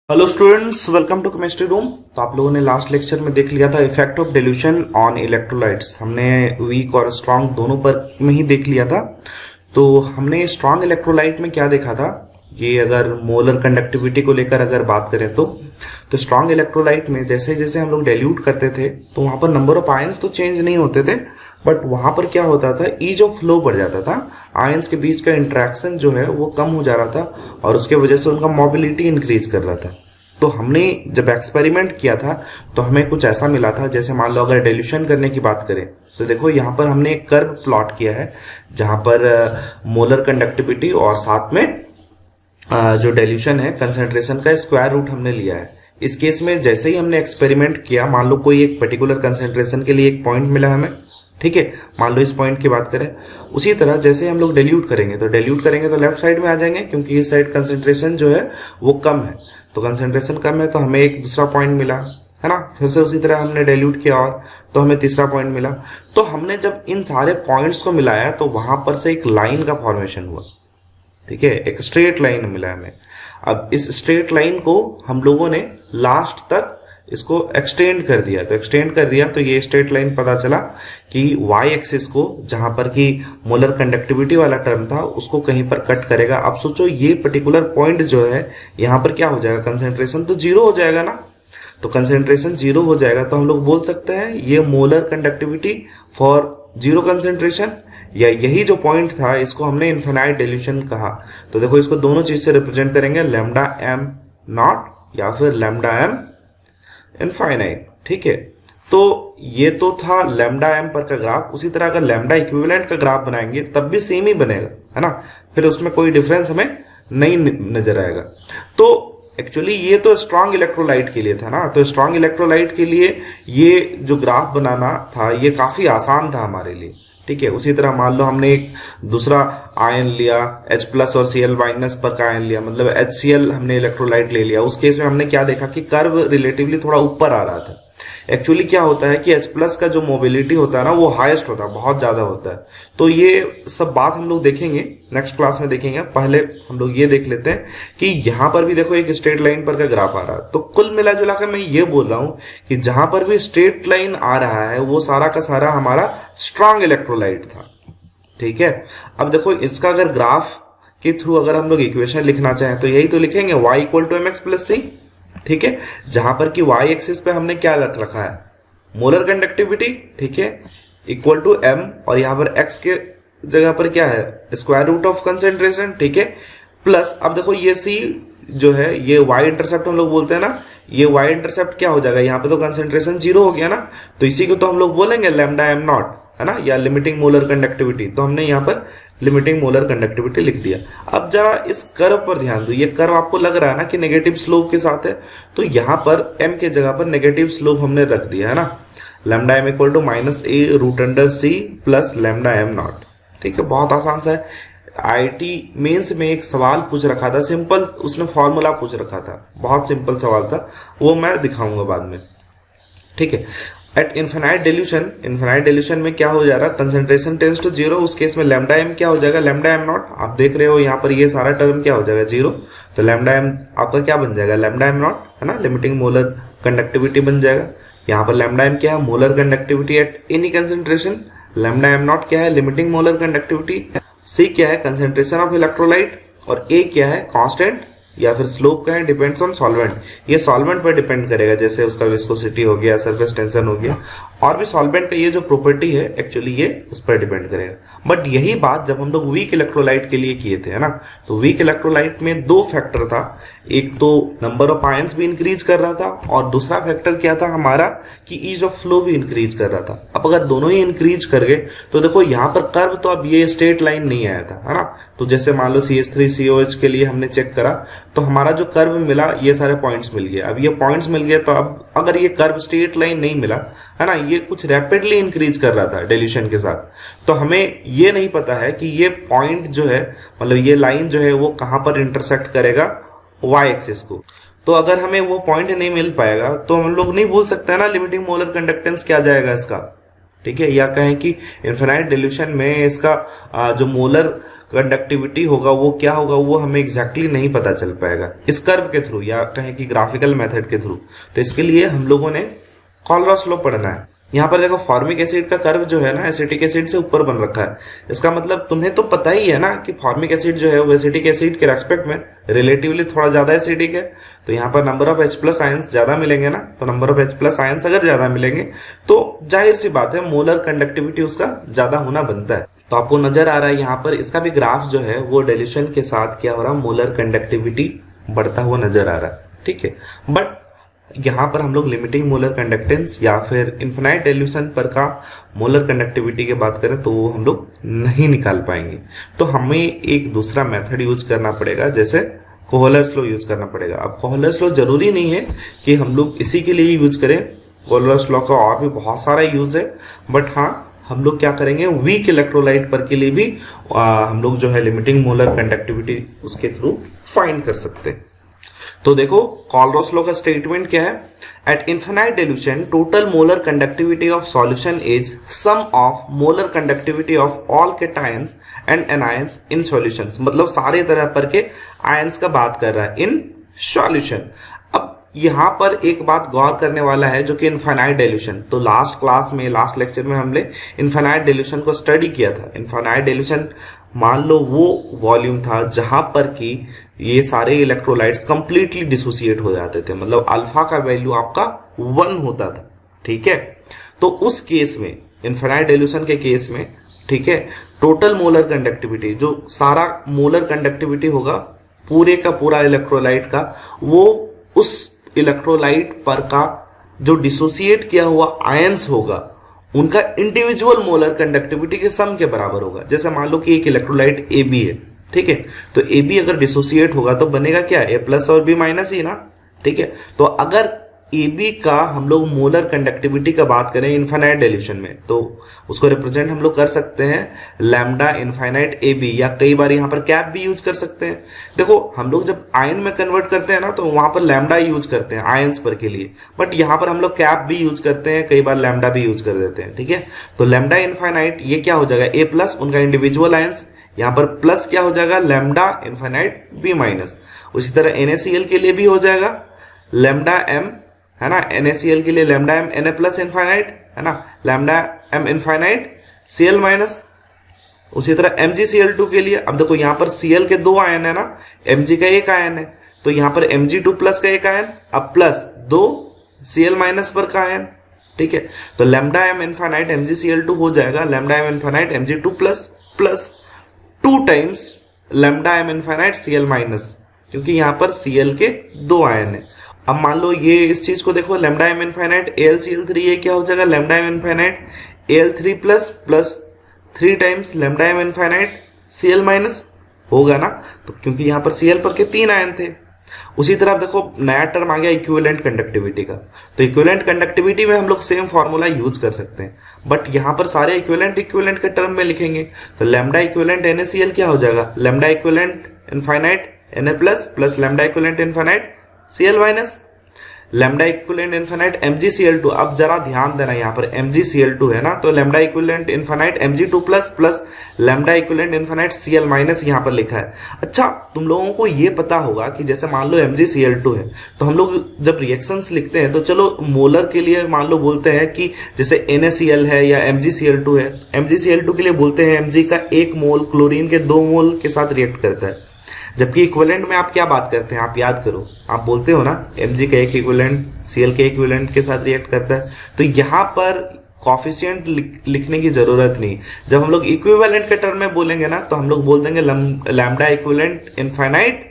Hello students, welcome to chemistry room. तो आप लोगों ने लास्ट लेक्चर में देख लिया था effect of dilution on electrolytes. हमने वीक और स्ट्रांग दोनों पर में ही देख लिया था। तो हमने स्ट्रांग इलेक्ट्रोलाइट में क्या देखा था, ये अगर मोलर कंडक्टिविटी को लेकर अगर बात करें तो स्ट्रांग इलेक्ट्रोलाइट में जैसे जैसे हम लोग डाइल्यूट करते थे तो वहां पर नंबर ऑफ आयंस तो चेंज नहीं होते थे, बट वहां पर क्या होता था, ईज ऑफ फ्लो बढ़ जाता था। आयंस के बीच का इंटरेक्शन जो है वो कम हो जा रहा था और उसके वजह से उनका मोबिलिटी इंक्रीज कर रहा था। तो हमने जब एक्सपेरिमेंट किया था तो हमें कुछ ऐसा मिला था, जैसे मान लो अगर डिल्यूशन करने की बात करें तो देखो यहाँ पर हमने एक कर्व प्लॉट किया है जहां पर मोलर कंडक्टिविटी और साथ में जो डिल्यूशन है कंसंट्रेशन का स्क्वायर रूट हमने लिया है। इस केस में जैसे ही हमने एक्सपेरिमेंट किया, मान लो कोई एक पर्टिकुलर कंसंट्रेशन के लिए एक पॉइंट मिला हमें, ठीक है, मान लो इस पॉइंट की बात करें, उसी तरह जैसे हम लोग डिल्यूट करेंगे तो लेफ्ट साइड में आ जाएंगे, क्योंकि इस साइड कंसंट्रेशन जो है वो कम है। तो कंसंट्रेशन कम है तो हमें एक दूसरा पॉइंट मिला, है ना। फिर से उसी तरह हमने डाइल्यूट किया और तो हमें तीसरा पॉइंट मिला। तो हमने जब इन सारे पॉइंट्स को मिलाया तो वहां पर से एक लाइन का फॉर्मेशन हुआ, ठीक है, एक स्ट्रेट लाइन मिला हमें। अब इस स्ट्रेट लाइन को हम लोगों ने लास्ट तक इसको एक्सटेंड कर दिया, तो एक्सटेंड कर दिया तो ये स्ट्रेट लाइन पता चला कि वाई एक्सिस को, जहां पर कि मोलर कंडक्टिविटी वाला टर्म था, उसको कहीं पर कट करेगा। अब सोचो ये पर्टिकुलर पॉइंट जो है यहां पर क्या हो जाएगा, कंसेंट्रेशन तो जीरो हो जाएगा ना। तो कंसेंट्रेशन जीरो हो जाएगा तो हम लोग बोल सकते हैं ये molar conductivity for zero concentration, या यही जो पॉइंट था इसको हमने इनफिनाइट डिल्यूशन कहा। तो देखो इसको दोनों चीज से रिप्रेजेंट करेंगे, लैम्डा एम नॉट या फिर लैम्डा एम इनफाइनाइट, ठीक है। तो ये तो था लैम्डा एम पर का ग्राफ। उसी तरह अगर लैम्डा इक्विवेलेंट का ग्राफ बनाएंगे तब भी सेम ही बनेगा, है ना, फिर उसमें कोई डिफरेंस हमें नहीं नजर आएगा। तो एक्चुअली ये तो स्ट्रांग इलेक्ट्रोलाइट के लिए था ना, तो स्ट्रांग इलेक्ट्रोलाइट के लिए ये जो ग्राफ बनाना था ये काफी आसान था हमारे लिए, ठीक है। उसी तरह मान लो हमने एक दूसरा आयन लिया, H प्लस और Cl माइनस पर का आयन लिया, मतलब HCl हमने इलेक्ट्रोलाइट ले लिया। उस केस में हमने क्या देखा कि कर्व रिलेटिवली थोड़ा ऊपर आ रहा था। एक्चुअली क्या होता है कि H प्लस का जो मोबिलिटी होता है ना वो हाईएस्ट होता है, बहुत ज्यादा होता है। तो ये सब बात हम लोग देखेंगे, नेक्स्ट क्लास में देखेंगे। पहले हम लोग ये देख लेते हैं कि यहां पर भी देखो एक स्ट्रेट लाइन पर का ग्राफ आ रहा है। तो कुल मिला जुला कर मैं ये बोल रहा हूं कि जहां पर भी स्ट्रेट लाइन आ रहा है वो सारा का सारा हमारा स्ट्रांग इलेक्ट्रोलाइट था, ठीक है। अब देखो इसका अगर ग्राफ के थ्रू अगर हम लोग इक्वेशन लिखना चाहें तो यही तो लिखेंगे, y equal to mx plus c, ठीक है, जहां पर कि y एक्सिस पे हमने क्या रख रखा है, मोलर कंडक्टिविटी, ठीक है, इक्वल टू m, और यहां पर x के जगह पर क्या है, स्क्वायर रूट ऑफ कंसेंट्रेशन, ठीक है, प्लस अब देखो ये c जो है ये y इंटरसेप्ट हम लोग बोलते हैं ना, ये y इंटरसेप्ट क्या हो जाएगा, यहाँ पे तो कंसेंट्रेशन जीरो हो गया ना, तो इसी को तो हम लोग बोलेंगे लैम्डा एम नॉट, है ना, या लिमिटिंग मोलर कंडक्टिविटी। तो हमने यहाँ पर लिमिटिंग मोलर कंडक्टिविटी लिख दिया। अब जरा इस कर्व पर ध्यान दो, ये कर्व आपको लग रहा है ना कि नेगेटिव स्लोप के साथ है, तो यहाँ पर m के जगह पर नेगेटिव स्लोप हमने रख दिया, है ना, lambda M equal to minus A root under C plus lambda M naught, ठीक है। बहुत आसान सा है। आईआईटी मेंस में एक सवाल पूछ रखा था, सिंपल, उसने फॉर्मूला पूछ रखा था, बहुत सिंपल सवाल था, वो मैं दिखाऊंगा बाद में, ठीक है। एट इनफिनाइट डिल्यूशन में क्या हो जा रहा है, कंसेंट्रेशन टेंड्स टू जीरो, उस केस में लैम्डा एम क्या हो जाएगा, लैम्डा एम नॉट। आप देख रहे हो यहाँ पर ये सारा टर्म क्या हो जाएगा, जीरो, तो लैम्डा एम आपका क्या बन जाएगा, लैम्डा एम नॉट, है ना, लिमिटिंग मोलर कंडक्टिविटी बन जाएगा। यहाँ पर लैम्डा एम क्या है, molar conductivity at any concentration, lambda M not क्या है, लिमिटिंग मोलर कंडक्टिविटी, सी क्या है, कंसेंट्रेशन ऑफ इलेक्ट्रोलाइट, और ए क्या है, कांस्टेंट या फिर स्लोप का है, डिपेंड्स ऑन सॉल्वेंट। ये सॉल्वेंट पर डिपेंड करेगा, जैसे उसका विस्कोसिटी हो गया, सरफेस टेंशन हो गया, और भी सॉल्वेंट का ये जो प्रॉपर्टी है एक्चुअली ये उस पर डिपेंड करेगा। बट यही बात जब हम लोग वीक इलेक्ट्रोलाइट के लिए किए थे, है ना, तो वीक इलेक्ट्रोलाइट में दो फैक्टर था, एक तो नंबर ऑफ आयंस भी इंक्रीज कर रहा था और दूसरा फैक्टर क्या था हमारा कि ईज ऑफ फ्लो भी इंक्रीज कर रहा था। अब अगर दोनों ही इंक्रीज कर गए तो देखो यहाँ पर कर्व तो अब ये स्ट्रेट लाइन नहीं आया था, है ना। तो जैसे मान लो CH3COH के लिए हमने चेक करा तो हमारा जो कर्व मिला ये सारे पॉइंट्स मिल गए। अब ये पॉइंट्स मिल गए तो अब अगर ये कर्व स्ट्रेट लाइन नहीं मिला, है ना, ये कुछ रैपिडली इंक्रीज कर रहा था डिल्यूशन के साथ, तो हमें ये नहीं पता है कि ये पॉइंट जो है, मतलब ये लाइन जो है वो कहां पर इंटरसेक्ट करेगा y एक्सिस को। तो अगर हमें वो पॉइंट नहीं मिल पाएगा तो हम लोग नहीं बोल सकते ना लिमिटिंग मोलर कंडक्टेंस क्या जाएगा इसका, ठीक है, या कहें कि इनफिनाइट डिल्यूशन में इसका जो मोलर कंडक्टिविटी होगा वो क्या होगा वो हमें एग्जैक्टली नहीं पता चल पाएगा इस कर्व के थ्रू या कहें कि ग्राफिकल मेथड के थ्रू। तो इसके लिए हम लोगों ने कॉलरॉस लॉ पढ़ना है। यहाँ पर देखो फॉर्मिक एसिड का कर्व जो है ना एसिटिक एसिड से ऊपर बन रखा है। इसका मतलब तुम्हें तो पता ही है ना कि फॉर्मिक एसिड जो है वो एसिटिक एसिड के रेस्पेक्ट में रिलेटिवली थोड़ा ज्यादा एसिडिक है। तो यहाँ पर number of H plus ions ज्यादा मिलेंगे ना। तो number of H plus ions अगर ज्यादा मिलेंगे तो जाहिर सी बात है मोलर कंडक्टिविटी उसका ज्यादा होना बनता है। तो आपको नजर आ रहा है यहाँ पर इसका भी ग्राफ जो है वो डिल्यूशन के साथ क्या हो रहा है मोलर कंडक्टिविटी बढ़ता हुआ नजर आ रहा है। ठीक है, बट यहाँ पर हम लोग लिमिटिंग मोलर कंडक्टेंस या फिर इन्फिनाइट डिल्यूशन पर का मोलर कंडक्टिविटी की बात करें तो वो हम लोग नहीं निकाल पाएंगे। तो हमें एक दूसरा मेथड यूज करना पड़ेगा, जैसे कोहलर्स लॉ यूज करना पड़ेगा। अब कोहलर्स लॉ जरूरी नहीं है कि हम लोग इसी के लिए यूज करें, कोहलर्स लॉ का और भी बहुत सारा यूज है, बट हाँ हम लोग क्या करेंगे वीक इलेक्ट्रोलाइट पर के लिए भी हम लोग जो है लिमिटिंग मोलर कंडक्टिविटी उसके थ्रू फाइंड कर सकते हैं। तो देखो कॉलरॉस लॉ का स्टेटमेंट क्या है, at infinite dilution total molar conductivity of solution is sum of molar conductivity of all cations and anions in solutions. मतलब सारे तरह पर के आयंस का बात कर रहा है इन सॉल्यूशन। अब यहां पर एक बात गौर करने वाला है जो कि इनफाइनाइट डिल्यूशन। तो लास्ट क्लास में लास्ट लेक्चर में हमने इनफाइनाइट डिल्यूशन को स्टडी किया था। इनफाइनाइट डिल्यूशन मान लो वो वॉल्यूम था जहां पर कि ये सारे इलेक्ट्रोलाइट्स कंप्लीटली डिसोसिएट हो जाते थे, मतलब अल्फा का वैल्यू आपका 1 होता था। ठीक है, तो उस केस में इनफाइनाइट डिल्यूशन के केस में ठीक है टोटल मोलर कंडक्टिविटी जो सारा मोलर कंडक्टिविटी होगा पूरे का पूरा इलेक्ट्रोलाइट का वो उस इलेक्ट्रोलाइट पर का जो डिसोसिएट किया हुआ आयंस होगा उनका इंडिविजुअल मोलर कंडक्टिविटी के सम के बराबर होगा। जैसे मान लो कि एक इलेक्ट्रोलाइट AB है, ठीक है, तो AB अगर डिसोसिएट होगा तो बनेगा क्या A प्लस और B माइनस ही ना। ठीक है, तो अगर AB का हम लोग मोलर कंडक्टिविटी का बात करें इनफाइनाइट डिल्यूशन में तो उसको रिप्रेजेंट हम लोग कर सकते हैं लैम्डा इनफाइनाइट AB, या कई बार यहाँ पर कैप भी यूज कर सकते हैं। देखो हम लोग जब आयन में कन्वर्ट करते हैं ना तो वहां पर लैम्डा यूज करते हैं आयंस पर के लिए, बट यहाँ पर हम लोग कैप भी यूज करते हैं, कई बार लैम्डा भी यूज कर देते हैं। ठीक है, तो लैम्डा इनफाइनाइट ये क्या हो जाएगा A प्लस उनका इंडिविजुअल आयंस, यहाँ पर प्लस क्या हो जाएगा लैम्डा इनफाइनाइट B माइनस। उसी तरह NaCl के लिए भी हो जाएगा लैम्डा M है ना, NaCl के लिए lambda M Na plus infinite है ना, lambda M infinite Cl minus. उसी तरह MgCl2 के लिए, अब देखो यहाँ पर Cl के 2 आयन है ना, Mg का 1 आयन है, तो यहाँ पर Mg2 प्लस का 1 आयन, अब प्लस 2 Cl माइनस पर का आयन। ठीक है, तो लैम्डा M इनफाइनाइट MgCl2 हो जाएगा lambda M infinite Mg2 plus plus 2 times lambda M infinite Cl minus, क्योंकि यहाँ पर Cl के 2 आयन है। अब मान लो ये इस चीज को देखो लैम्डा M इनफाइनाइट AlCl3 ये क्या हो जाएगा lambda M infinite Al3 plus plus 3 times lambda M infinite Cl minus होगा ना, तो क्योंकि यहाँ पर Cl पर के 3 आयन थे। उसी तरह देखो नया टर्म आ गया इक्विवेलेंट कंडक्टिविटी का। तो इक्विवेलेंट कंडक्टिविटी में हम लोग सेम फॉर्मूला यूज कर सकते हैं, बट यहाँ पर सारे इक्विवेलेंट के टर्म में लिखेंगे। तो लैम्डा इक्विवेलेंट NaCl क्या हो जाएगा lambda equivalent infinite Na plus plus lambda equivalent infinite Cl minus, lambda equivalent infinite MgCl2। अब जरा ध्यान देना यहाँ पर MgCl2 है ना, तो lambda equivalent infinite Mg2 plus plus lambda equivalent infinite Cl minus यहाँ पर लिखा है। अच्छा तुम लोगों को ये पता होगा कि जैसे मान लो MgCl2 है तो हम लोग जब रिएक्शंस लिखते हैं तो चलो मोलर के लिए मान लो बोलते हैं कि जैसे NaCl है या MgCl2 है, MgCl2 के लिए बोलते हैं Mg का 1 मोल क्लोरीन के 2 मोल के साथ रिएक्ट करता है, जबकि इक्विवेलेंट में आप क्या बात करते हैं आप याद करो, आप बोलते हो ना Mg का 1 इक्विवेलेंट Cl के इक्विवेलेंट के साथ रिएक्ट करता है। तो यहाँ पर कॉफिशिएंट लिखने की जरूरत नहीं। जब हम लोग इक्विवेलेंट के टर्म में बोलेंगे ना तो हम लोग बोल देंगे lambda equivalent infinite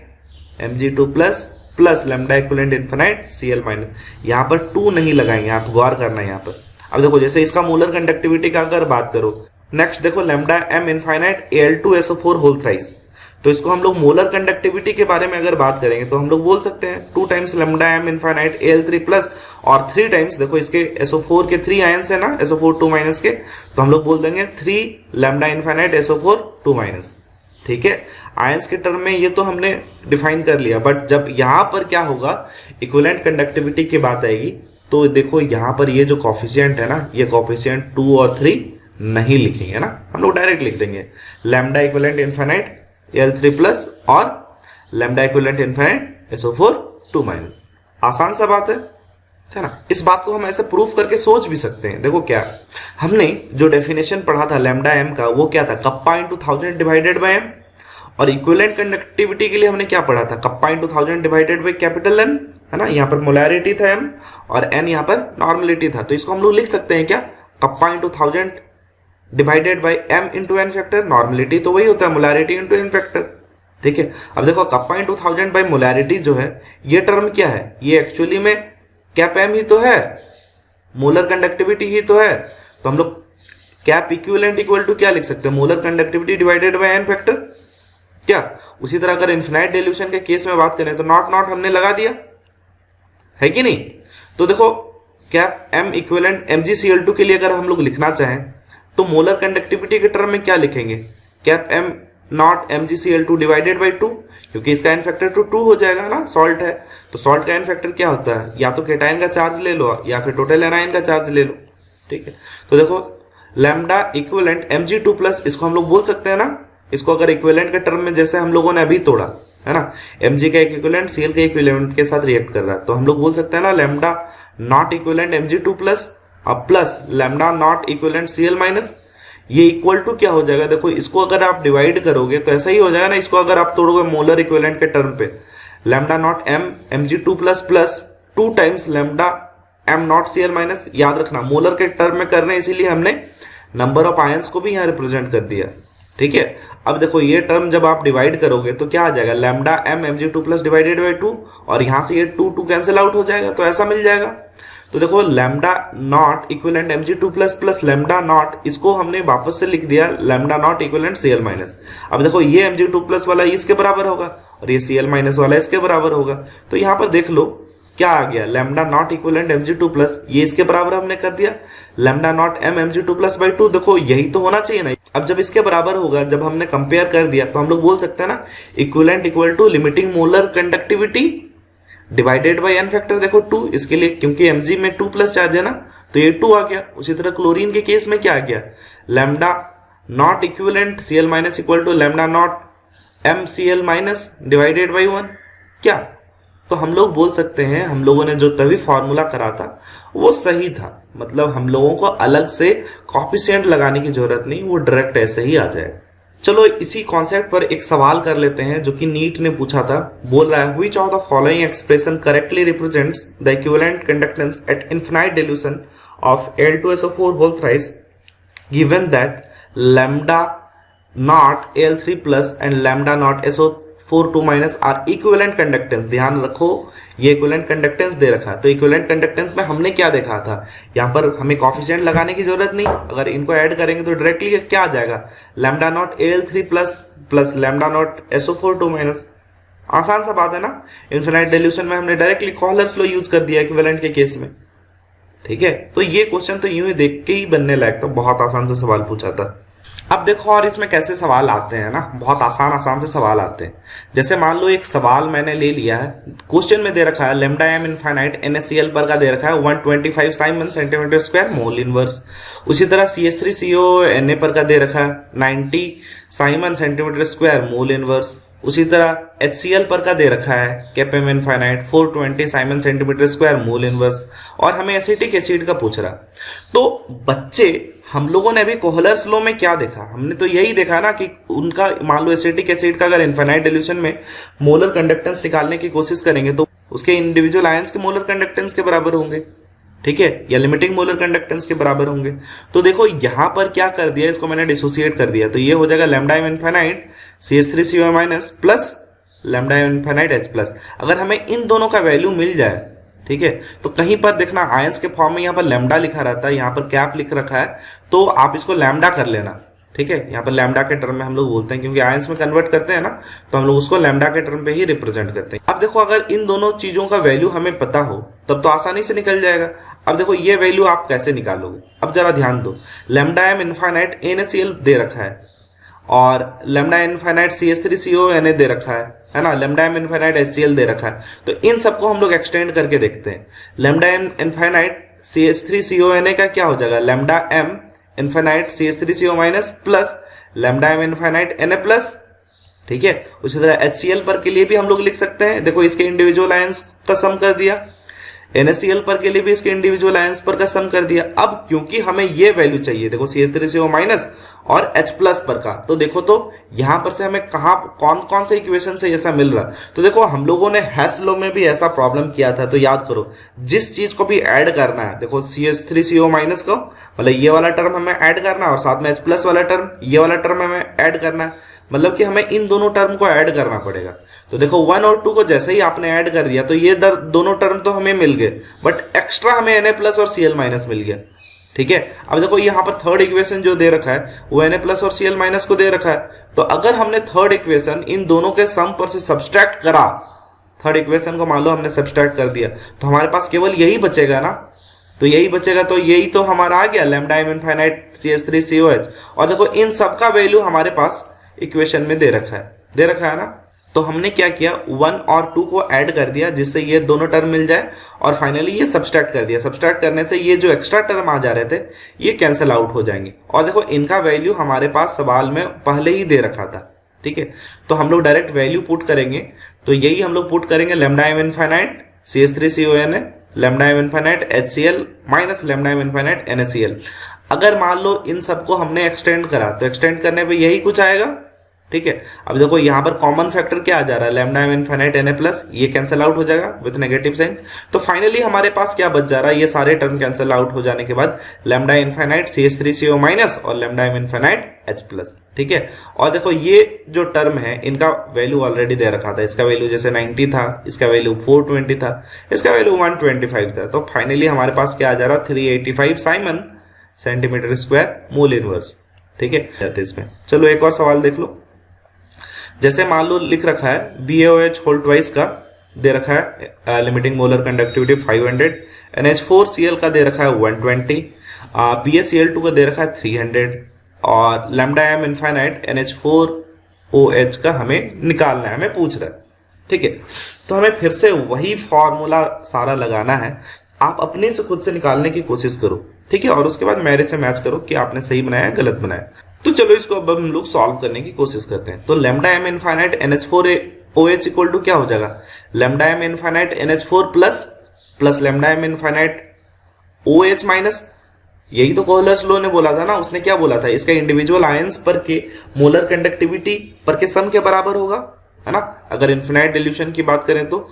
Mg2 plus plus lambda equivalent infinite Cl minus. यहाँ पर 2 नहीं लगाएंगे, आप गौर करना यहाँ पर। अब देखो जैसे इसका मोलर कंडक्टिविटी का अगर बात करो, नेक्स्ट देखो lambda M infinite Al2SO4 whole thrice. तो इसको हम लोग मोलर कंडक्टिविटी के बारे में अगर बात करेंगे तो हम लोग बोल सकते हैं 2 times lambda M infinite Al3 plus और 3 टाइम्स देखो इसके SO4 के 3 आयंस है ना SO4 2 माइनस के, तो हम लोग बोल देंगे 3 लैम्डा इनफाइनाइट SO4 2 माइनस। ठीक है, आयंस के टर्म में ये तो हमने डिफाइन कर लिया, बट जब यहाँ पर क्या होगा इक्विवेलेंट कंडक्टिविटी की बात आएगी तो देखो यहाँ पर ये जो कॉफिशिएंट है ना ये कॉफिशिएंट 2 और 3 नहीं लिखेंगे ना, हम लोग डायरेक्ट लिख देंगे lambda equivalent infinite L3 plus और lambda equivalent infinite SO4 2 minus. आसान सा बात है ना। इस बात को हम ऐसे प्रूफ करके सोच भी सकते हैं। देखो क्या हमने जो डेफिनेशन पढ़ा था लैम्डा एम का, वो क्या था, kappa into 1000 divided by M. और इक्विवेलेंट कंडक्टिविटी के लिए हमने क्या पढ़ा था, kappa into 1000 divided by capital N, है ना। यहाँ पर मोलैरिटी था एम और एन यहाँ पर नॉर्मलिटी था। तो इसको हम लोग लिख सकते हैं क्या, kappa into 1000 divided by M into N factor. Normality तो वही होता है, मोलैरिटी इंटू एन फैक्टर, ठीक है। अब देखो कप्पा इंटू 1000 बाय मोलैरिटी जो है, ये टर्म क्या है, ये एक्चुअली में कैप एम ही तो है, मोलर कंडक्टिविटी ही तो है। तो हम लोग कैप इक्विवेलेंट इक्वल टू क्या लिख सकते हैं, molar conductivity divided by N factor क्या। उसी तरह अगर इन्फिनाइट डिल्यूशन के केस में बात करें तो नॉट नॉट हमने लगा दिया है कि नहीं। तो देखो कैप एम इक्विवेलेंट MgCl2 के लिए अगर हम लोग लिखना चाहें तो मोलर कंडक्टिविटी के टर्म में क्या लिखेंगे, cap am not MgCl2 divided by 2, क्योंकि इसका एन फैक्टर तो 2 हो जाएगा ना, सॉल्ट है। तो सॉल्ट का एन फैक्टर क्या होता है, या तो केटाइन का चार्ज ले लो या फिर टोटल एनाइन का चार्ज ले लो, ठीक है। तो देखो लैम्डा इक्विवेलेंट Mg2 प्लस, इसको हम लोग बोल सकते हैं ना, इसको अगर इक्विवेलेंट के टर्म में जैसे हम लोगों ने अभी तोड़ा है ना, Mg का इक्विवेलेंट Cl के इक्विवेलेंट के साथ रिएक्ट कर रहा है, तो हम लोग बोल सकते हैं ना lambda not equivalent Mg2 plus अब plus lambda not equivalent Cl minus. ये इक्वल टू क्या हो जाएगा, देखो इसको अगर आप डिवाइड करोगे तो ऐसा ही हो जाएगा ना, इसको अगर आप तोड़ोगे मोलर इक्विवेलेंट के टर्म पे, lambda naught m Mg2 plus plus 2 times lambda m not Cl minus. याद रखना मोलर के टर्म में कर रहे हैं, इसीलिए हमने नंबर ऑफ आयंस को भी यहाँ रिप्रेजेंट कर दिया, ठीक है। अब देखो ये टर्म जब आप डिवाइड करोगे तो क्या आ जाएगा, lambda m Mg2 plus divided by 2, और यहां से ये 2 कैंसिल आउट हो जाएगा, तो ऐसा मिल जाएगा। तो देखो lambda naught equivalent Mg2 plus plus lambda not, इसको हमने वापस से लिख दिया lambda naught equivalent Cl minus. अब देखो ये Mg2 प्लस वाला इसके बराबर होगा और ये Cl माइनस वाला इसके बराबर होगा। तो यहां पर देख लो क्या आ गया, lambda not equivalent Mg2 plus, ये इसके बराबर हमने कर दिया lambda naught m Mg2 plus by 2। देखो यही तो होना चाहिए ना। अब जब इसके बराबर होगा, जब हमने कंपेयर कर दिया, तो हम लोग बोल सकते हैं ना equivalent equal to limiting molar conductivity divided by N factor. देखो 2 इसके लिए, क्योंकि Mg में 2 प्लस चार्ज है ना, तो ये 2 आ गया। उसी तरह क्लोरीन के केस में क्या आ गया, lambda not equivalent Cl minus equal to lambda naught MCl minus divided by 1 क्या। तो हम लोग बोल सकते हैं हम लोगों ने जो तभी फॉर्मूला करा था वो सही था, मतलब हम लोगों को अलग से कॉफिशिएंट लगाने की जरूरत नहीं, वो डायरेक्ट ऐसे ही आ जाएगा। चलो इसी कॉन्सेप्ट पर एक सवाल कर लेते हैं जो कि नीट ने पूछा था। बोल रहा है which of the following expression correctly represents the equivalent conductance at infinite dilution of L2SO4 whole thrice given that lambda naught L3 plus and lambda naught SO4 2 minus are equivalent conductance. ध्यान रखो ये equivalent conductance दे रखा है, तो equivalent conductance में हमने क्या देखा था, यहाँ पर हमें कॉफिशिएंट लगाने की जरूरत नहीं, अगर इनको ऐड करेंगे तो डायरेक्टली क्या आ जाएगा, lambda naught L3 plus plus lambda naught SO4 2 minus. आसान सा बात है ना। इनफिनाइट डिल्यूशन में हमने डायरेक्टली कॉलर्स लॉ यूज कर दिया इक्विवेलेंट के केस में, ठीक है। तो ये क्वेश्चन तो यूं ही देख के ही बनने लायक था, बहुत आसान से सवाल पूछा था। अब देखो और इसमें कैसे सवाल आते हैं ना, बहुत आसान से सवाल आते हैं। जैसे मान लो एक सवाल मैंने ले लिया है, क्वेश्चन में दे रखा है लैम्डा m इनफाइनाइट NaCl पर का दे रखा है 125 Simon centimetre square mole inverse. उसी तरह CH3CO Na पर का दे रखा है 90 Simon centimetre square mole inverse. उसी तरह HCl पर का दे रखा है cap m infinite 420 Simon centimetre square mole inverse, और हमें एसिटिक एसिड का पूछ रहा। तो बच्चे हम लोगों ने अभी कोहलर्स लॉ में क्या देखा, हमने तो यही देखा ना कि उनका मान लो एसिटिक एसिड का अगर इनफाइनाइट डिल्यूशन में मोलर कंडक्टेंस निकालने की कोशिश करेंगे तो उसके इंडिविजुअल आयंस के मोलर कंडक्टेंस के बराबर होंगे, ठीक है, या लिमिटिंग मोलर कंडक्टेंस के बराबर होंगे। तो देखो यहां पर क्या कर दिया, इसको मैंने डिसोसिएट कर दिया, तो ये हो जाएगा lambda m infinite CH3CO minus plus lambda m infinite H plus. अगर हमें इन दोनों का वैल्यू मिल जाए, ठीक है, तो कहीं पर देखना आयंस के फॉर्म में यहाँ पर लैम्डा लिखा रहता है, यहाँ पर कैप लिख रखा है, तो आप इसको लैम्डा कर लेना, ठीक है। यहाँ पर लैम्डा के टर्म में हम लोग बोलते हैं, क्योंकि आयंस में कन्वर्ट करते हैं ना, तो हम लोग उसको लैम्डा के टर्म पे ही रिप्रेजेंट करते हैं। अब देखो अगर इन दोनों चीजों का वैल्यू हमें पता हो तब तो आसानी से निकल जाएगा। अब देखो ये वैल्यू आप कैसे निकालोगे, अब जरा ध्यान दो, लैम्डा m इनफाइनाइट NaCl दे रखा है और लैम्डा इनफाइनाइट CH3CO Na दे रखा है ना, लैम्डा m इनफाइनाइट HCl दे रखा है। तो इन सबको हम लोग एक्सटेंड करके देखते हैं। Lambda m infinite CH3CO Na का क्या हो जाएगा, lambda m infinite CH3CO minus plus lambda M infinite Na plus. ठीक है, उसी तरह HCl पर के लिए भी हम लोग लिख सकते हैं, देखो इसके इंडिविजुअल आयंस का सम कर दिया, NaCl पर के लिए भी इसके इंडिविजुअल आयंस पर का सम कर दिया। अब क्योंकि हमें ये वैल्यू चाहिए, देखो CH3CO माइनस और H प्लस पर का, तो देखो तो यहां पर से हमें कहां कौन कौन से इक्वेशन से ऐसा मिल रहा। तो देखो हम लोगों ने हेस लॉ में भी ऐसा प्रॉब्लम किया था, तो याद करो जिस चीज को भी ऐड करना है, देखो CH3CO माइनस को मतलब ये वाला टर्म हमें ऐड करना है और साथ में H प्लस वाला टर्म, ये वाला टर्म हमें ऐड करना है, मतलब कि हमें इन दोनों टर्म को ऐड करना पड़ेगा। तो देखो 1 और 2 को जैसे ही आपने ऐड कर दिया तो ये दोनों टर्म तो हमें मिल गए, बट एक्स्ट्रा हमें Na प्लस और Cl माइनस मिल गया। ठीक है, अब देखो यहाँ पर थर्ड इक्वेशन जो दे रखा है वो Na प्लस और Cl माइनस को दे रखा है, तो अगर हमने थर्ड इक्वेशन इन दोनों के सम पर से सब्सट्रैक्ट करा, थर्ड इक्वेशन को मान लो हमने सब्सट्रैक्ट कर दिया, तो हमारे पास केवल यही बचेगा ना, तो यही बचेगा, तो यही तो हमारा आ गया लैम्डा एम इनफाइनाइट CH3COH। और देखो इन सब का वैल्यू हमारे पास इक्वेशन में दे रखा है ना। तो हमने क्या किया, 1 और 2 को ऐड कर दिया जिससे ये दोनों टर्म मिल जाए, और फाइनली ये सब्सट्रैक्ट कर दिया। सब्सट्रैक्ट करने से ये जो एक्स्ट्रा टर्म आ जा रहे थे ये कैंसिल आउट हो जाएंगे, और देखो इनका वैल्यू हमारे पास सवाल में पहले ही दे रखा था। ठीक है, तो हम लोग डायरेक्ट वैल्यू पुट करेंगे, तो यही हम लोग पुट करेंगे lambda M infinite CH3CONA lambda M infinite HCl minus lambda M infinite NaCl। अगर मान लो इन सबको हमने एक्सटेंड करा तो एक्सटेंड करने पे यही कुछ आएगा। ठीक है, अब देखो यहाँ पर कॉमन फैक्टर क्या आ जा रहा है, lambda M infinite Na plus, ये कैंसिल आउट हो जाएगा विथ नेगेटिव साइन। तो फाइनली हमारे पास क्या बच जा रहा है, ये सारे टर्म कैंसिल आउट हो जाने के बाद लैम्डा इनफाइनाइट CH3CO माइनस और lambda M infinite H plus. ठीक है, और देखो ये जो टर्म है इनका वैल्यू ऑलरेडी दे रखा था, इसका वैल्यू जैसे 90 था, इसका वैल्यू 420 था, इसका वैल्यू 125 था, तो फाइनली हमारे पास क्या आ जा रहा 385 Simon centimetre square mole inverse. ठीक है, इसमें चलो एक और सवाल देख लो। जैसे मान लो लिख रखा है BaOH होल ट्वाइस का दे रखा है लिमिटिंग मोलर कंडक्टिविटी 500, NH4Cl का दे रखा है 120, BaCl2 का दे रखा है 300, और लैम्डा एम इनफाइनाइट NH4OH का हमें निकालना है, हमें पूछ रहा है। ठीक है, तो हमें फिर से वही फॉर्मूला सारा लगाना है, आप अपने से खुद से निकालने की कोशिश करो। ठीक है, और उसके बाद मेरे से मैच करो कि आपने सही बनाया है गलत बनाया। तो चलो इसको अब हम लोग सॉल्व करने की कोशिश करते हैं। तो lambda M infinite NH4OH equal to क्या हो जाएगा, lambda M infinite NH4 plus plus lambda M infinite OH minus, यही तो कोहलर्स लॉ ने बोला था ना, उसने क्या बोला था, इसका इंडिविजुअल आयंस पर के मोलर कंडक्टिविटी पर के सम के बराबर होगा, है ना, अगर इन्फिनाइट डिल्यूशन की बात करें तो।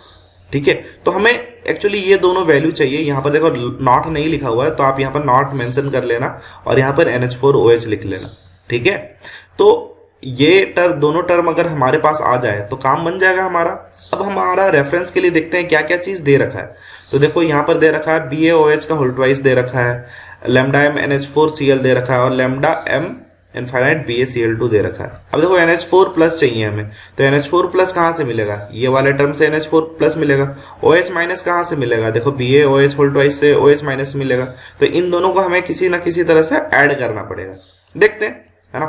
ठीक है, तो हमें एक्चुअली ये दोनों वैल्यू चाहिए। यहाँ पर देखो नॉट नहीं लिखा हुआ है, तो आप यहाँ पर नॉट मेंशन कर लेना और यहाँ पर NH4OH लिख लेना। ठीक है, तो ये दोनों टर्म अगर हमारे पास आ जाए तो काम बन जाएगा हमारा। अब हमारा रेफरेंस के लिए देखते हैं क्या क्या चीज दे रखा है। तो देखो यहाँ पर दे रखा है BaOH का होल ट्वाइस दे रखा है, लैम्डा एम NH4Cl दे रखा है, और लैम्डा एम इनफाइनाइट BaCl2 दे रखा है। अब देखो NH4 प्लस चाहिए हमें, तो NH4 प्लस कहां से मिलेगा, ये वाले टर्म से NH4 प्लस मिलेगा। OH माइनस कहां से मिलेगा, देखो BaOH होल ट्वाइस से OH माइनस मिलेगा। तो इन दोनों को हमें किसी ना किसी तरह से ऐड करना पड़ेगा, देखते हैं, है ना।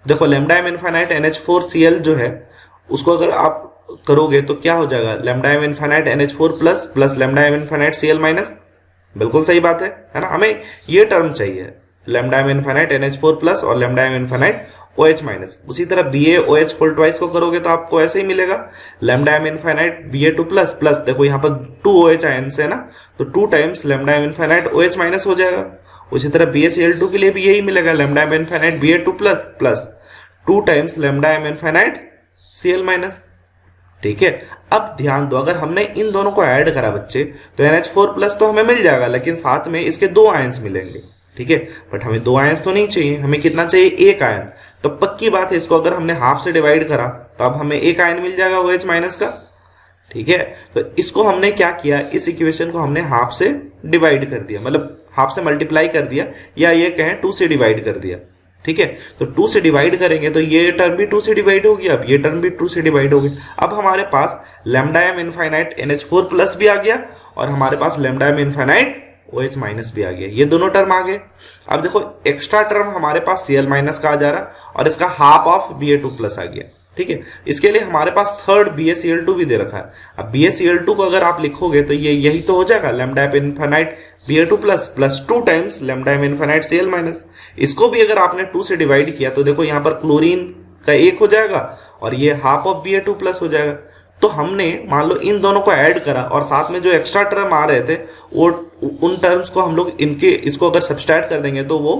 देखो लैम्डा एम इनफाइनाइट NH4Cl जो है उसको अगर आप करोगे तो क्या हो जाएगा, lambda M infinite NH4 plus plus lambda M infinite Cl minus, बिल्कुल सही बात है ना। हमें ये टर्म चाहिए lambda M infinite NH4 plus और lambda M infinite OH minus. उसी तरह BaOH होल ट्वाइस को करोगे तो आपको ऐसे ही मिलेगा lambda M infinite Ba2 plus plus, देखो यहाँ पर 2OH आयंस है ना, तो 2 times lambda M infinite OH minus हो जाएगा। उसी तरह BaCl2 के लिए भी यही मिलेगा, lambda M infinite Ba2 plus plus 2 times lambda M infinite Cl minus. ठीक है, अब ध्यान दो, अगर हमने इन दोनों को ऐड करा बच्चे तो NH4 प्लस तो हमें मिल जाएगा, लेकिन साथ में इसके 2 आयंस मिलेंगे। ठीक है, बट हमें 2 आयंस तो नहीं चाहिए, हमें कितना चाहिए, 1 आयन। तो पक्की बात है, इसको अगर हमने हाफ से डिवाइड करा तो अब हमें 1 आयन मिल जाएगा OH माइनस का। ठीक है, तो इसको हमने क्या किया, इस इक्वेशन को हमने हाफ से डिवाइड कर दिया, मतलब हाफ से मल्टीप्लाई कर दिया, या ये कहें 2 से डिवाइड कर दिया। ठीक है, तो 2 से डिवाइड करेंगे तो ये टर्म भी 2 से डिवाइड होगी, अब ये टर्म भी 2 से डिवाइड होगी। अब हमारे पास lambda M infinite NH4 plus भी आ गया और हमारे पास lambda M infinite OH minus भी आ गया, ये दोनों टर्म आ गए। अब देखो एक्स्ट्रा टर्म हमारे पास Cl माइनस का आ जा रहा और इसका हाफ ऑफ Ba2 प्लस आ गया। ठीक है। इसके लिए हमारे पास थर्ड BaCl2 भी दे रखा है। अब BaCl2 को अगर आप लिखोगे तो ये यही तो हो जाएगा, lambda M infinite Ba2 plus 2 times lambda M infinite Cl minus. इसको भी अगर आपने 2 से डिवाइड किया तो देखो यहाँ पर क्लोरीन का 1 हो जाएगा और ये हाफ ऑफ Ba2 प्लस हो जाएगा। तो हमने मान लो इन दोनों को ऐड करा और साथ में जो एक्स्ट्रा टर्म आ रहे थे वो उन टर्म्स को हम लोग इनके इसको अगर सब्सट्रैक्ट कर देंगे तो वो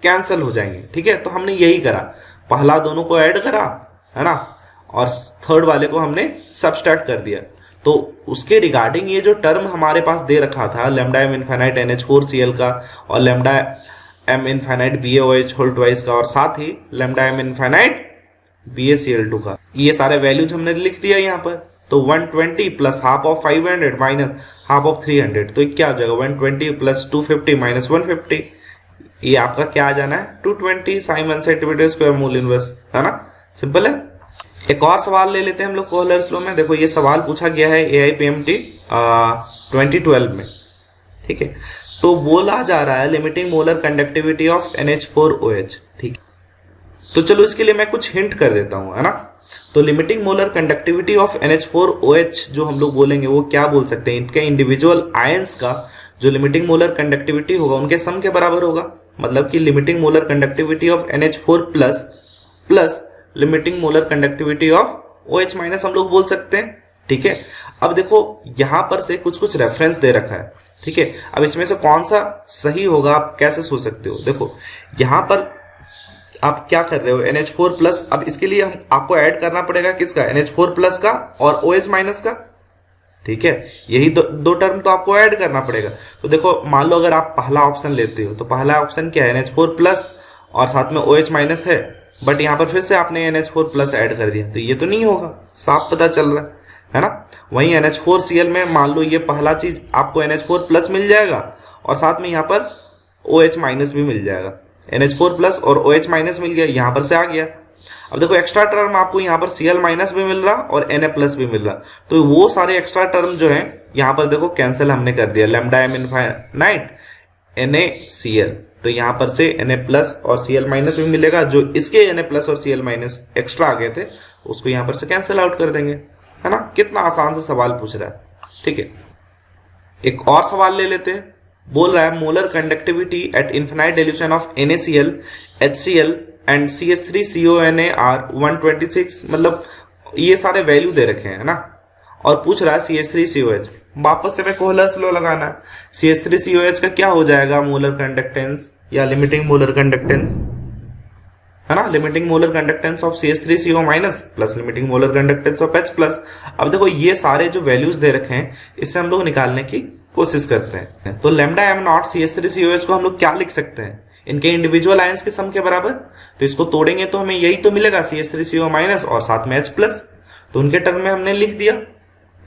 कैंसिल हो जाएंगे। ठीक है, तो हमने यही करा, पहला दोनों को ऐड करा, है ना, और थर्ड वाले को हमने सब्सट्रैक्ट कर दिया। तो उसके रिगार्डिंग ये जो टर्म हमारे पास दे रखा था लैम्डा एम इनफाइनाइट NH4Cl का और lambda M infinite BaOH whole twice का और साथ ही लैम्डा एम इनफाइनाइट BaCl2 का, ये सारे वैल्यूज हमने लिख दिया यहाँ पर। तो 120 plus half of 500 minus half of 300, तो क्या हो जाएगा 120 प्लस 250 माइनस 150, ये आपका क्या आ जाना है 220 sin 1 centimetre square mole inverse, है ना, सिंपल है। एक और सवाल ले लेते हैं हम लोग कोहलर्स लॉ में। देखो ये सवाल पूछा गया है AIPMT 2012 में, ठीक है। तो बोला जा रहा है limiting molar conductivity of NH4OH, ठीक है। तो चलो इसके लिए मैं कुछ हिंट कर देता हूं, है ना। तो limiting molar conductivity of NH4OH जो हम लोग बोलेंगे वो क्या बोल सकते हैं, इनके इंडिविजुअल आयंस का जो लिमिटिंग मोलर कंडक्टिविटी होगा उनके सम के बराबर होगा। मतलब कि limiting molar conductivity of NH4 plus plus limiting molar conductivity of OH minus हम लोग बोल सकते हैं, ठीक है। अब देखो यहां पर से कुछ कुछ रेफरेंस दे रखा है, ठीक है। अब इसमें से कौन सा सही होगा आप कैसे सोच सकते हो। देखो यहां पर आप क्या कर रहे हो NH4 प्लस, अब इसके लिए हम आपको ऐड करना पड़ेगा किसका, NH4 प्लस का और OH माइनस का, ठीक है। यही दो टर्म तो आपको ऐड करना पड़ेगा। तो देखो मान लो अगर आप पहला ऑप्शन लेते हो तो पहला ऑप्शन क्या है NH4 प्लस और साथ में OH माइनस है, बट यहाँ पर फिर से आपने NH4 प्लस ऐड कर दिया तो ये तो नहीं होगा, साफ पता चल रहा है ना। वहीं NH4Cl में मान लो ये पहला चीज आपको NH4 प्लस मिल जाएगा और साथ में यहाँ पर OH माइनस भी मिल जाएगा। NH4 प्लस और OH माइनस मिल गया, यहाँ पर से आ गया। अब देखो एक्स्ट्रा टर्म आपको यहाँ पर Cl माइनस भी मिल रहा और Na प्लस भी मिल रहा, तो वो सारे एक्स्ट्रा टर्म जो है यहाँ पर देखो कैंसिल हमने कर दिया, लैम्डा एम इनफाइनाइट NaCl, तो यहाँ पर से Na प्लस और Cl माइनस भी मिलेगा, जो इसके Na प्लस और Cl माइनस एक्स्ट्रा आ गए थे उसको यहाँ पर से कैंसिल आउट कर देंगे, है ना। कितना आसान से सवाल पूछ रहा है, ठीक है। एक और सवाल ले लेते हैं। बोल रहा है molar conductivity at infinite dilution of NaCl, HCl and CH3CONa are 126, मतलब ये सारे वैल्यू दे रखे हैं ना, और पूछ रहा है CH3COH। वापस से मैं कोहलर्स लॉ लगाना है। CH3COH का क्या हो जाएगा मोलर कंडक्टेंस या लिमिटिंग मोलर कंडक्टेंस, है ना, limiting molar conductance of CH3CO minus plus limiting molar conductance of H plus. अब देखो ये सारे जो वैल्यूज दे रखे हैं इससे हम लोग निकालने की कोशिश करते हैं। तो लैम्डा एम नॉट CH3COH को हम लोग क्या लिख सकते हैं, इनके इंडिविजुअल आयंस के सम के बराबर। तो इसको तोड़ेंगे तो हमें यही तो मिलेगा CH3CO माइनस और साथ में H प्लस, तो उनके टर्म में हमने लिख दिया,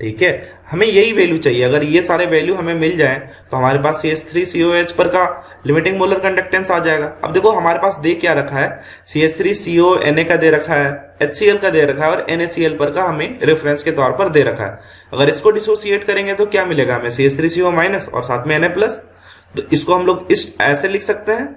ठीक है। हमें यही वैल्यू चाहिए, अगर ये सारे वैल्यू हमें मिल जाए तो हमारे पास CH3COH पर का लिमिटिंग मोलर कंडक्टेंस आ जाएगा। अब देखो हमारे पास दे क्या रखा है, CH3CONa का दे रखा है, HCl का दे रखा है और NaCl पर का हमें रेफरेंस के तौर पर दे रखा है। अगर इसको डिसोसिएट करेंगे तो क्या मिलेगा हमें, CH3CO माइनस और साथ में Na प्लस, तो इसको हम लोग इस ऐसे लिख सकते हैं।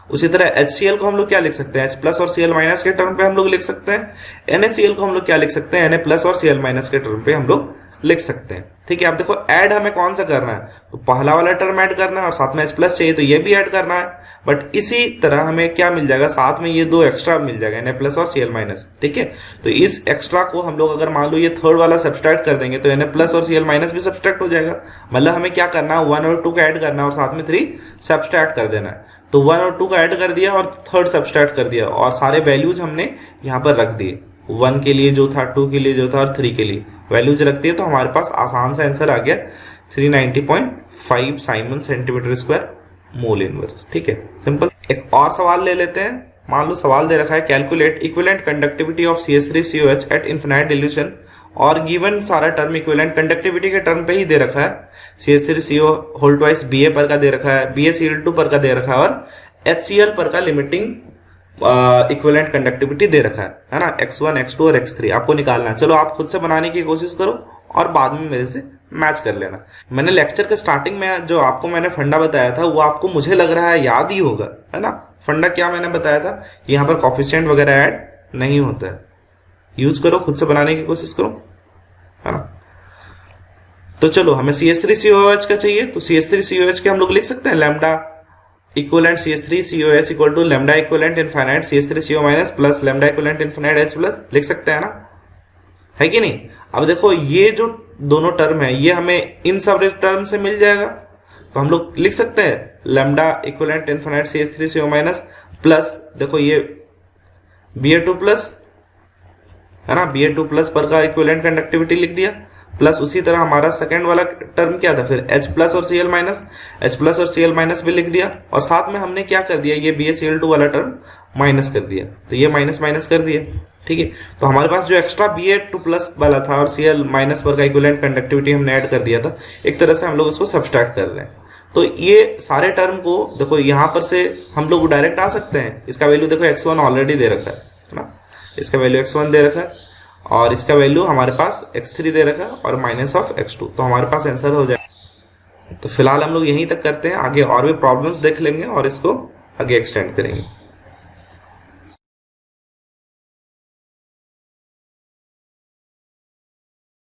उसी तरह HCl को हम लोग क्या लिख सकते हैं, H प्लस और Cl माइनस के टर्म पे हम लोग लिख सकते हैं। NaCl को हम लोग क्या लिख सकते हैं, Na प्लस और Cl माइनस के टर्म पे हम लोग लिख सकते हैं, ठीक है। अब देखो ऐड हमें कौन सा करना है, तो पहला वाला टर्म ऐड करना है और साथ में H प्लस चाहिए तो ये भी ऐड करना है। बट इसी तरह हमें क्या मिल जाएगा, साथ में ये दो एक्स्ट्रा मिल जाएगा Na प्लस और Cl माइनस, ठीक है। तो इस एक्स्ट्रा को हम लोग अगर मान लो ये थर्ड वाला सब्सट्रैक्ट कर देंगे तो Na प्लस और Cl माइनस भी सब्सट्रैक्ट हो जाएगा। मतलब हमें क्या करना है, 1 और 2 का ऐड करना है और साथ में 3 सब्सट्रैक्ट कर देना है। तो 1 और 2 का ऐड कर दिया और थर्ड सब्सट्रैक्ट कर दिया और सारे वैल्यूज हमने यहाँ पर रख दिए, 1 के लिए जो था, 2 के लिए जो था और 3 के लिए वैल्यूज रख दिए। तो हमारे पास आसान सा आंसर आ गया 390.5 Simon centimetre square mole inverse, ठीक है, सिंपल। एक और सवाल ले लेते हैं। मान लो सवाल दे रखा है calculate equivalent conductivity of CH3COH at infinite dilution, और गिवन सारा टर्म इक्विवेलेंट कंडक्टिविटी के टर्म पे ही दे रखा है। CH3CO होल ट्वाइस Ba पर का दे रखा है, BaCl2 पर का दे रखा है और HCl पर का लिमिटिंग इक्विवेलेंट कंडक्टिविटी दे रखा है ना, X1, X2 और X3 आपको निकालना है। चलो आप खुद से बनाने की कोशिश करो और बाद में मेरे से मैच कर लेना। मैंने लेक्चर के स्टार्टिंग में जो आपको मैंने फंडा बताया था वो आपको मुझे लग रहा है याद ही होगा, है ना। फंडा क्या मैंने बताया था, यहाँ पर कॉफिशिएंट वगैरह ऐड नहीं होता है, यूज करो, खुद से बनाने की कोशिश करो, है ना। तो चलो हमें CH3COOH का चाहिए, तो CH3COOH के हम लोग लिख सकते हैं lambda equivalent CH3COH equal to lambda equivalent infinite CH3CO minus plus lambda equivalent infinite H plus, लिख सकते हैं ना, है कि नहीं। अब देखो ये जो दोनों टर्म है ये हमें इन सब टर्म से मिल जाएगा, तो हम लोग लिख सकते हैं lambda equivalent infinite CH3CO minus plus, देखो ये Ba2 प्लस, है ना, Ba2 प्लस पर का इक्विवेलेंट कंडक्टिविटी लिख दिया, प्लस उसी तरह हमारा सेकंड वाला टर्म क्या था फिर H प्लस और Cl माइनस, H प्लस और Cl माइनस भी लिख दिया, और साथ में हमने क्या कर दिया, ये BaCl2 वाला टर्म माइनस कर दिया, तो ये माइनस माइनस कर दिया, ठीक है। तो हमारे पास जो एक्स्ट्रा Ba2 प्लस वाला था और Cl माइनस पर का इक्विवेलेंट कंडक्टिविटी हमने ऐड कर दिया था, एक तरह से हम लोग उसको सब्सट्रैक्ट कर रहे हैं। तो ये सारे टर्म को देखो यहां पर से हम लोग डायरेक्ट आ सकते हैं, इसका वैल्यू देखो x1 ऑलरेडी दे रखा है ना, इसका वैल्यू x1 दे रखा है और इसका वैल्यू हमारे पास x3 दे रखा है और माइनस ऑफ x2, तो हमारे पास आंसर हो जाए। तो फिलहाल हम लोग यहीं तक करते हैं, आगे और भी प्रॉब्लम्स देख लेंगे और इसको आगे एक्सटेंड करेंगे।